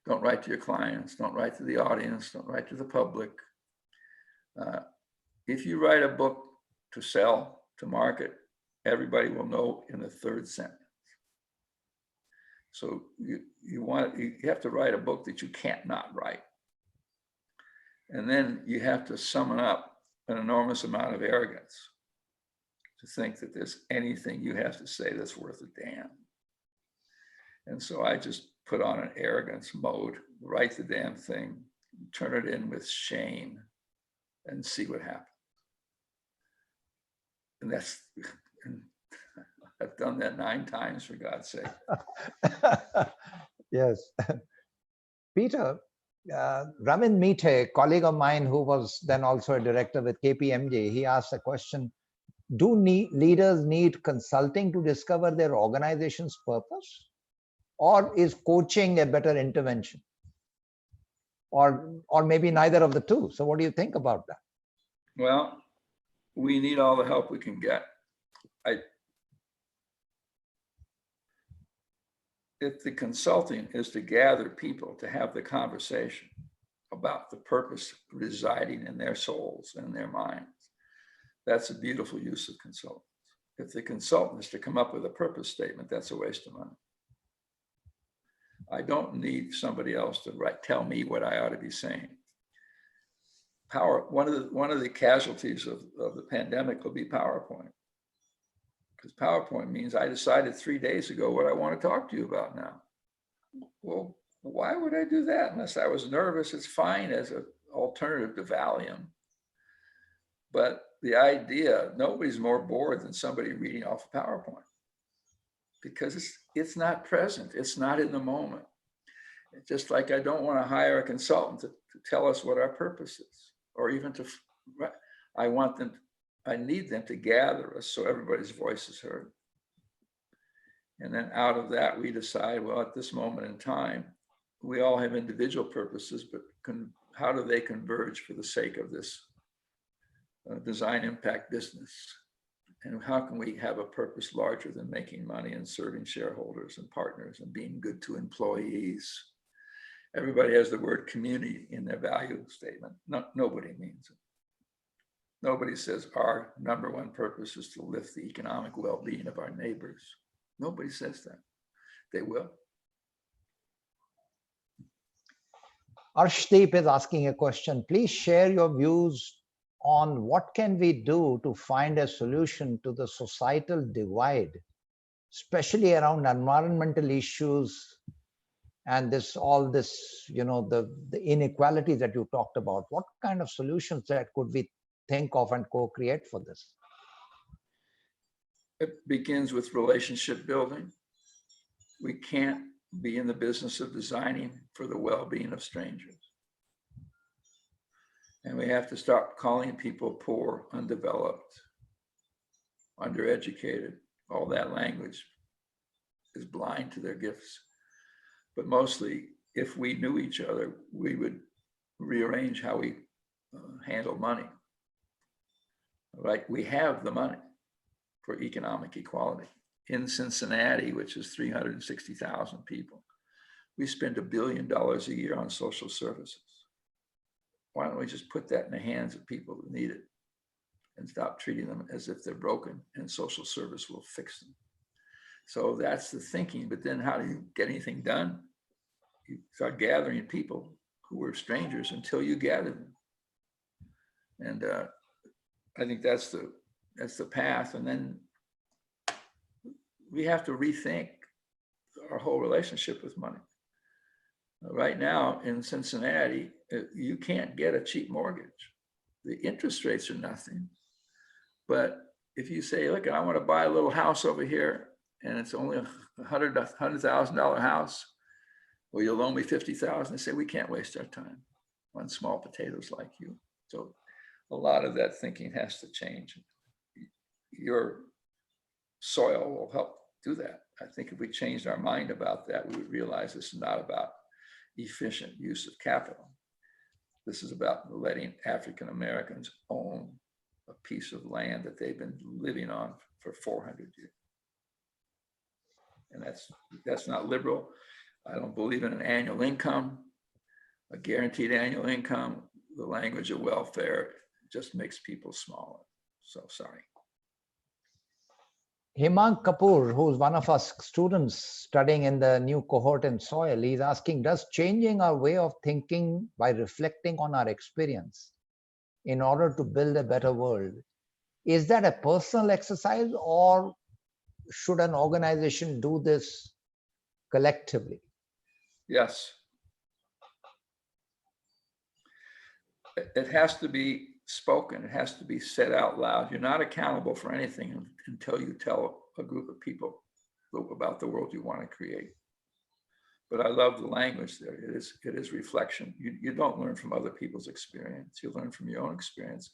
Speaker 2: Don't write to your clients. Don't write to the audience. Don't write to the public. If you write a book to sell, to market, everybody will know in the 3rd sentence. So you have to write a book that you can't not write. And then you have to summon up an enormous amount of arrogance to think that there's anything you have to say that's worth a damn. And so I just put on an arrogance mode, write the damn thing, turn it in with shame, and see what happens. And I've done that 9 times, for God's sake.
Speaker 1: Yes. Peter, Ravin Meete, a colleague of mine who was then also a director with KPMG, he asked a question: do leaders need consulting to discover their organization's purpose? Or is coaching a better intervention? Or maybe neither of the two. So what do you think about that?
Speaker 2: Well, we need all the help we can get. If the consulting is to gather people to have the conversation about the purpose residing in their souls and their minds, that's a beautiful use of consultants. If the consultant is to come up with a purpose statement, that's a waste of money. I don't need somebody else to tell me what I ought to be saying. One of the casualties of the pandemic will be PowerPoint. Because PowerPoint means I decided 3 days ago what I want to talk to you about now. Well, why would I do that unless I was nervous? It's fine as an alternative to Valium. But the idea, nobody's more bored than somebody reading off a PowerPoint, because it's not present. It's not in the moment. It's just like I don't want to hire a consultant to tell us what our purpose is, or even I need them to gather us so everybody's voice is heard. And then out of that, we decide, well, at this moment in time, we all have individual purposes, but how do they converge for the sake of this design impact business? And how can we have a purpose larger than making money and serving shareholders and partners and being good to employees? Everybody has the word community in their value statement. Nobody means it. Nobody says our number one purpose is to lift the economic well-being of our neighbors. Nobody says that. They will.
Speaker 1: Arshdeep is asking a question. Please share your views on what can we do to find a solution to the societal divide, especially around environmental issues and all this, the inequalities that you talked about. What kind of solutions that could we think of and co-create for this?
Speaker 2: It begins with relationship building. We can't be in the business of designing for the well-being of strangers. And we have to stop calling people poor, undeveloped, undereducated. All that language is blind to their gifts. But mostly, if we knew each other, we would rearrange how we handle money. Right? We have the money for economic equality. In Cincinnati, which is 360,000 people, we spend $1 billion a year on social services. Why don't we just put that in the hands of people who need it and stop treating them as if they're broken, and social service will fix them? So that's the thinking. But then how do you get anything done? You start gathering people who were strangers until you gather them. And I think that's the path. And then we have to rethink our whole relationship with money. Right now in Cincinnati, you can't get a cheap mortgage. The interest rates are nothing. But if you say, look, I want to buy a little house over here, and it's only a $100,000 house, well, you'll loan me $50,000. They say, we can't waste our time on small potatoes like you. So a lot of that thinking has to change. Your soil will help do that. I think if we changed our mind about that, we would realize this is not about efficient use of capital. This is about letting African Americans own a piece of land that they've been living on for 400 years. And that's not liberal. I don't believe in an annual income, a guaranteed annual income. The language of welfare just makes people smaller. So sorry.
Speaker 1: Hemang Kapoor, who's one of our students studying in the new cohort in soil, he's asking, does changing our way of thinking by reflecting on our experience in order to build a better world, is that a personal exercise, or should an organization do this collectively?
Speaker 2: Yes. It has to be spoken. It has to be said out loud. You're not accountable for anything until you tell a group of people about the world you want to create. But I love the language there. It is reflection. You don't learn from other people's experience. You learn from your own experience.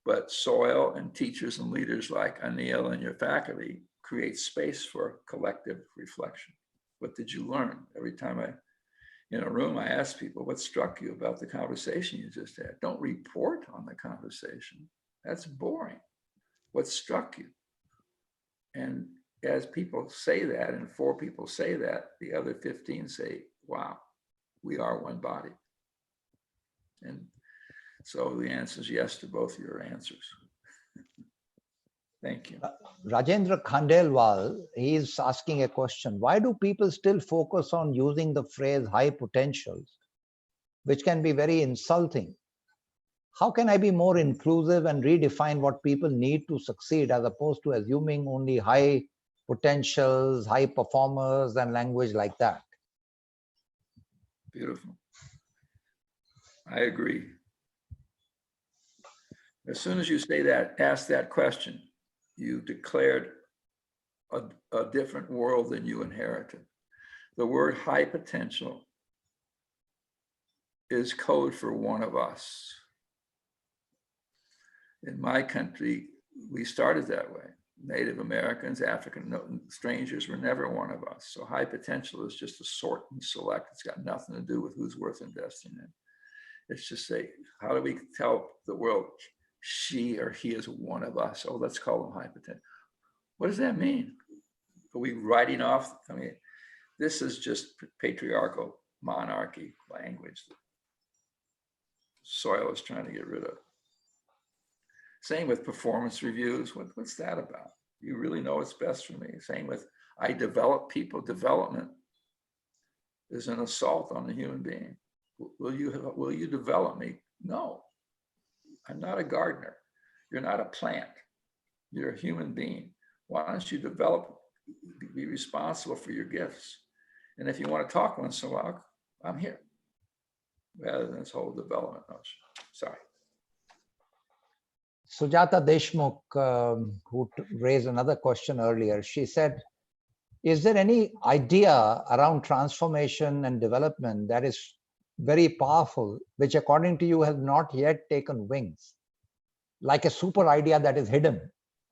Speaker 2: But soil and teachers and leaders like Anil and your faculty create space for collective reflection. What did you learn? Every time in a room, I ask people, what struck you about the conversation you just had? Don't report on the conversation. That's boring. What struck you? And as people say that, and 4 people say that, the other 15 say, wow, we are one body. And so the answer is yes to both your answers. Thank you.
Speaker 1: Rajendra Khandelwal, he is asking a question. Why do people still focus on using the phrase high potentials, which can be very insulting? How can I be more inclusive and redefine what people need to succeed, as opposed to assuming only high potentials, high performers, and language like that?
Speaker 2: Beautiful. I agree. As soon as you say that, ask that question, you declared a different world than you inherited. The word high potential is code for one of us. In my country, we started that way. Native Americans, African strangers were never one of us. So high potential is just a sort and select. It's got nothing to do with who's worth investing in. It's just say, how do we tell the world she or he is one of us? Oh, let's call them high potential. What does that mean? Are we writing off? I mean, this is just patriarchal monarchy language that Soil is trying to get rid of. Same with performance reviews. What's that about? You really know what's best for me. Same with, I develop people. Development is an assault on the human being. Will you develop me? No, I'm not a gardener. You're not a plant. You're a human being. Why don't you develop, be responsible for your gifts? And if you want to talk once in a while, I'm here. Rather than this whole development notion. Sorry.
Speaker 1: Sujata Deshmukh, who raised another question earlier, she said, is there any idea around transformation and development that is very powerful, which according to you has not yet taken wings? Like a super idea that is hidden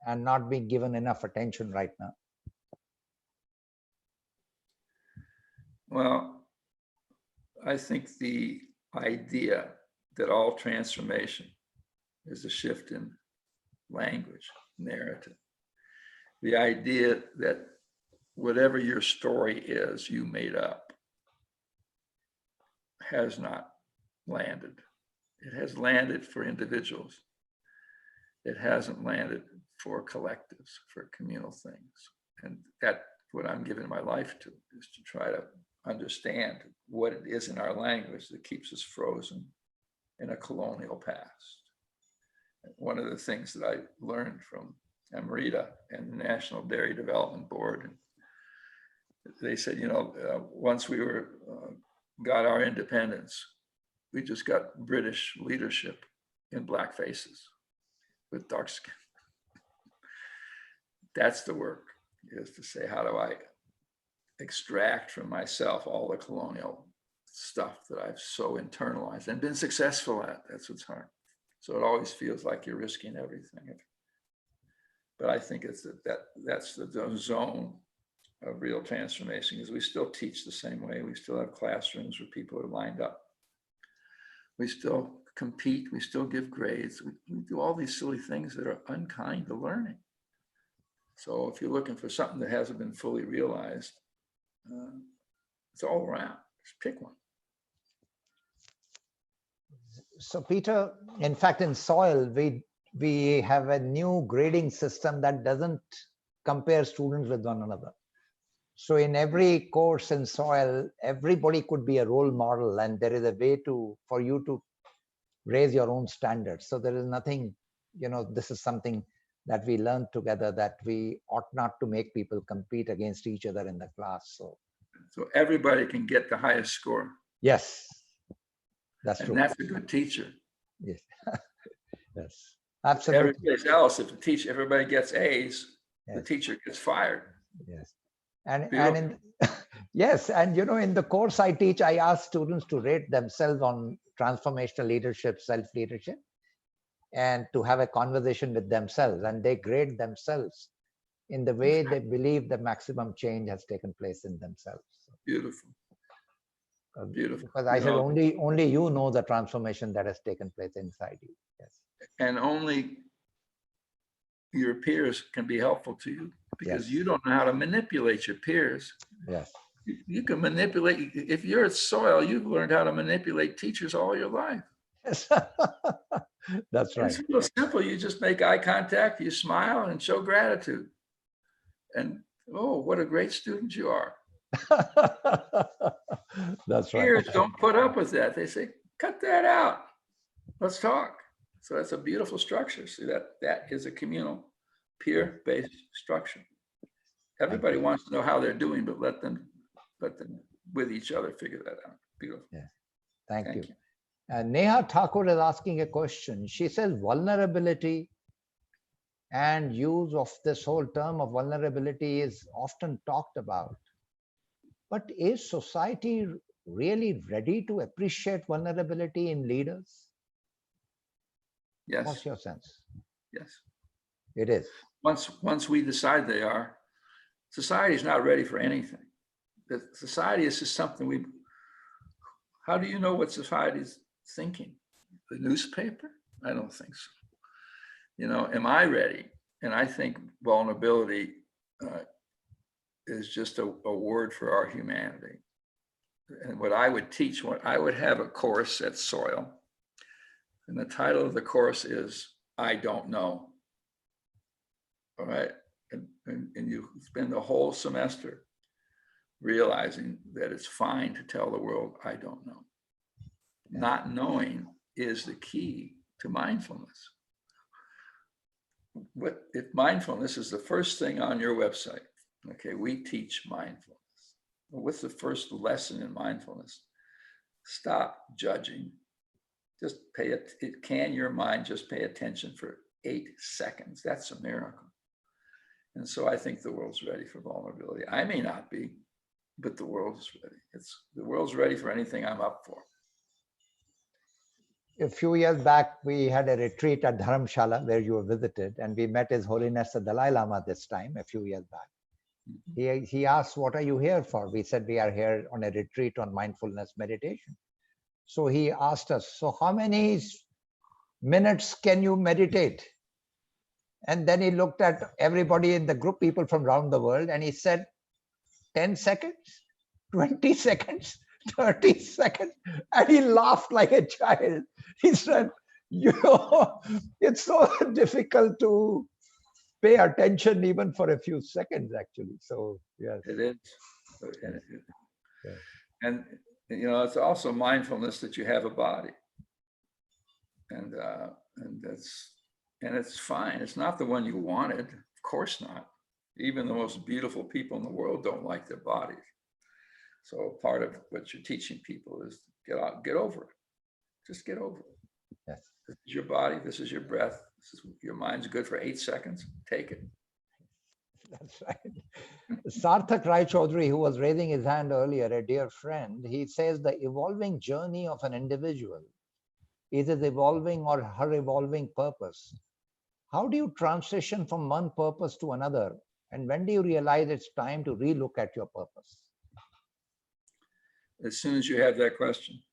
Speaker 1: and not being given enough attention right now?
Speaker 2: Well, I think the idea that all transformation is a shift in language, narrative. The idea that whatever your story is, you made up, has not landed. It has landed for individuals. It hasn't landed for collectives, for communal things. And that's what I'm giving my life to, is to try to understand what it is in our language that keeps us frozen in a colonial past. One of the things that I learned from Amrita and the National Dairy Development Board, they said, once we got our independence, we just got British leadership in black faces with dark skin. That's the work, is to say, how do I extract from myself all the colonial stuff that I've so internalized and been successful at? That's what's hard. So it always feels like you're risking everything. But I think it's that's the zone of real transformation, because we still teach the same way. We still have classrooms where people are lined up. We still compete. We still give grades. We do all these silly things that are unkind to learning. So if you're looking for something that hasn't been fully realized, it's all around. Just pick one.
Speaker 1: So Peter, in fact, in Soil, we have a new grading system that doesn't compare students with one another. So in every course in Soil, everybody could be a role model, and there is a way for you to raise your own standards. So there is nothing, this is something that we learned together, that we ought not to make people compete against each other in the class. So
Speaker 2: everybody can get the highest score.
Speaker 1: Yes, that's true.
Speaker 2: And that's a good teacher.
Speaker 1: Yes, yes, absolutely.
Speaker 2: Every place else, if everybody gets A's,
Speaker 1: yes,
Speaker 2: the teacher gets fired.
Speaker 1: Yes, yes, and in the course I teach, I ask students to rate themselves on transformational leadership, self-leadership, and to have a conversation with themselves, and they grade themselves in the way they believe the maximum change has taken place in themselves.
Speaker 2: Beautiful. Beautiful.
Speaker 1: Because I said only you know the transformation that has taken place inside you. Yes.
Speaker 2: And only your peers can be helpful to you because
Speaker 1: Yes.
Speaker 2: you don't know how to manipulate your peers.
Speaker 1: Yes.
Speaker 2: You can manipulate. If you're at soil, you've learned how to manipulate teachers all your life.
Speaker 1: That's right.
Speaker 2: It's real simple. You just make eye contact, you smile and show gratitude. And oh, what a great student you are.
Speaker 1: That's right.
Speaker 2: Peers don't put up with that. They say, cut that out. Let's talk. So that's a beautiful structure. See, that is a communal, peer-based structure. Everybody wants to know how they're doing, but let them with each other figure that out. Beautiful.
Speaker 1: Yeah. Thank you. Neha Thakur is asking a question. She says vulnerability and use of this whole term of vulnerability is often talked about. But is society really ready to appreciate vulnerability in leaders?
Speaker 2: Yes.
Speaker 1: What's your sense?
Speaker 2: Yes.
Speaker 1: It is.
Speaker 2: Once we decide they are, society is not ready for anything. The society is just something how do you know what society is thinking? The newspaper? I don't think so. You know, am I ready? And I think vulnerability is just a word for our humanity. And what I would teach, I would have a course at Soil. And the title of the course is, I don't know. All right. And you spend the whole semester realizing that it's fine to tell the world, I don't know. Yeah. Not knowing is the key to mindfulness. What if mindfulness is the first thing on your website? Okay, we teach mindfulness. Well, what's the first lesson in mindfulness? Stop judging. Just pay it. Can your mind just pay attention for 8 seconds? That's a miracle. And so I think the world's ready for vulnerability. I may not be, but the world is ready. The world's ready for anything I'm up for.
Speaker 1: A few years back, we had a retreat at Dharamshala where you were visited, and we met His Holiness the Dalai Lama this time, a few years back. Mm-hmm. He asked, what are you here for? We said, we are here on a retreat on mindfulness meditation. So he asked us, so how many minutes can you meditate? And then he looked at everybody in the group, people from around the world, and he said, 10 seconds, 20 seconds, 30 seconds. And he laughed like a child. He said, it's so difficult to pay attention even for a few seconds, actually. So, yes.
Speaker 2: It is. And, it's also mindfulness that you have a body. And it's fine. It's not the one you wanted. Of course not. Even the most beautiful people in the world don't like their bodies. So part of what you're teaching people is get over it. Just get over it.
Speaker 1: Yes.
Speaker 2: This is your body. This is your breath. Your mind's good for 8 seconds. Take it.
Speaker 1: That's right. Sarthak Rai Chaudhary, who was raising his hand earlier, a dear friend, he says the evolving journey of an individual is his evolving or her evolving purpose. How do you transition from one purpose to another? And when do you realize it's time to relook at your purpose?
Speaker 2: As soon as you have that question.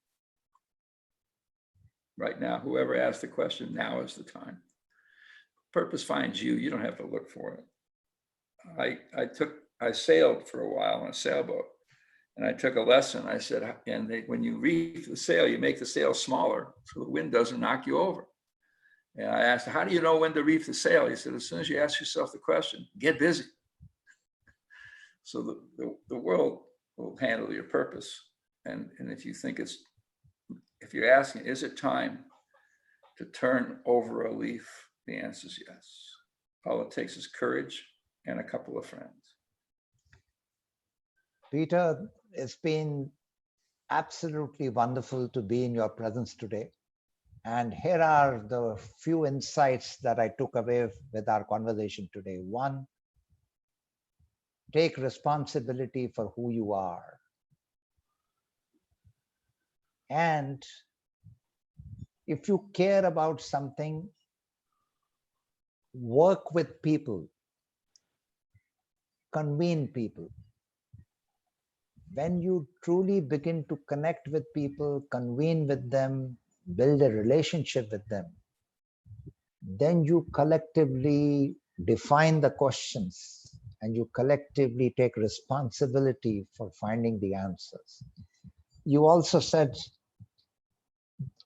Speaker 2: Right now, whoever asked the question, now is the time. Purpose finds you. You don't have to look for it. I sailed for a while on a sailboat, and I took a lesson. I said, when you reef the sail, you make the sail smaller so the wind doesn't knock you over. And I asked, how do you know when to reef the sail? He said, as soon as you ask yourself the question, get busy. So the world will handle your purpose. And if you think if you're asking, is it time to turn over a leaf? The answer is yes. All it takes is courage and a couple of friends.
Speaker 1: Peter, it's been absolutely wonderful to be in your presence today. And here are the few insights that I took away with our conversation today. One, take responsibility for who you are. And if you care about something, work with people, convene people. When you truly begin to connect with people, convene with them, build a relationship with them, then you collectively define the questions, and you collectively take responsibility for finding the answers. You also said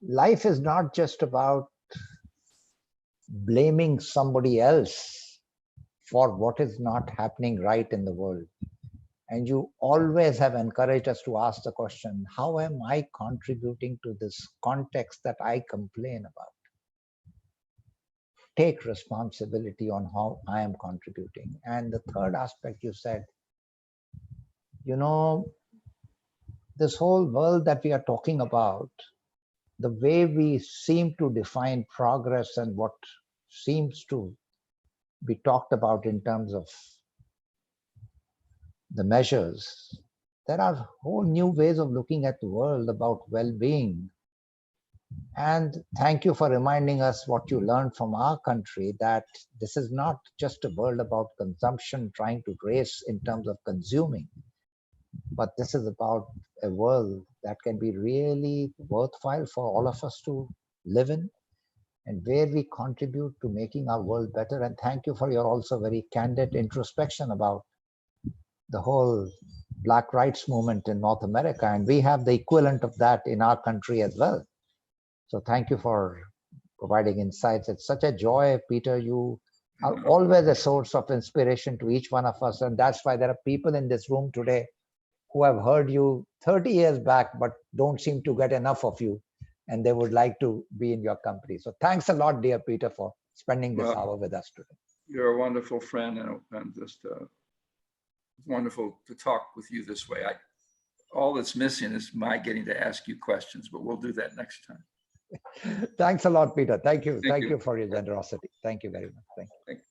Speaker 1: life is not just about blaming somebody else for what is not happening right in the world. And you always have encouraged us to ask the question, how am I contributing to this context that I complain about? Take responsibility on how I am contributing. And the third aspect you said, you know, this whole world that we are talking about, the way we seem to define progress and what seems to be talked about in terms of the measures, there are whole new ways of looking at the world about well-being. And thank you for reminding us what you learned from our country, that this is not just a world about consumption, trying to race in terms of consuming, but this is about a world that can be really worthwhile for all of us to live in, and where we contribute to making our world better. And thank you for your also very candid introspection about the whole Black rights movement in North America. And we have the equivalent of that in our country as well. So thank you for providing insights. It's such a joy, Peter. You are always a source of inspiration to each one of us. And that's why there are people in this room today who have heard you 30 years back, but don't seem to get enough of you. And they would like to be in your company. So thanks a lot, dear Peter, for spending this hour with us today.
Speaker 2: You're a wonderful friend, and just wonderful to talk with you this way. All that's missing is my getting to ask you questions, but we'll do that next time.
Speaker 1: Thanks a lot, Peter. Thank you. Thank you for your generosity. Thank you very much. Thank you.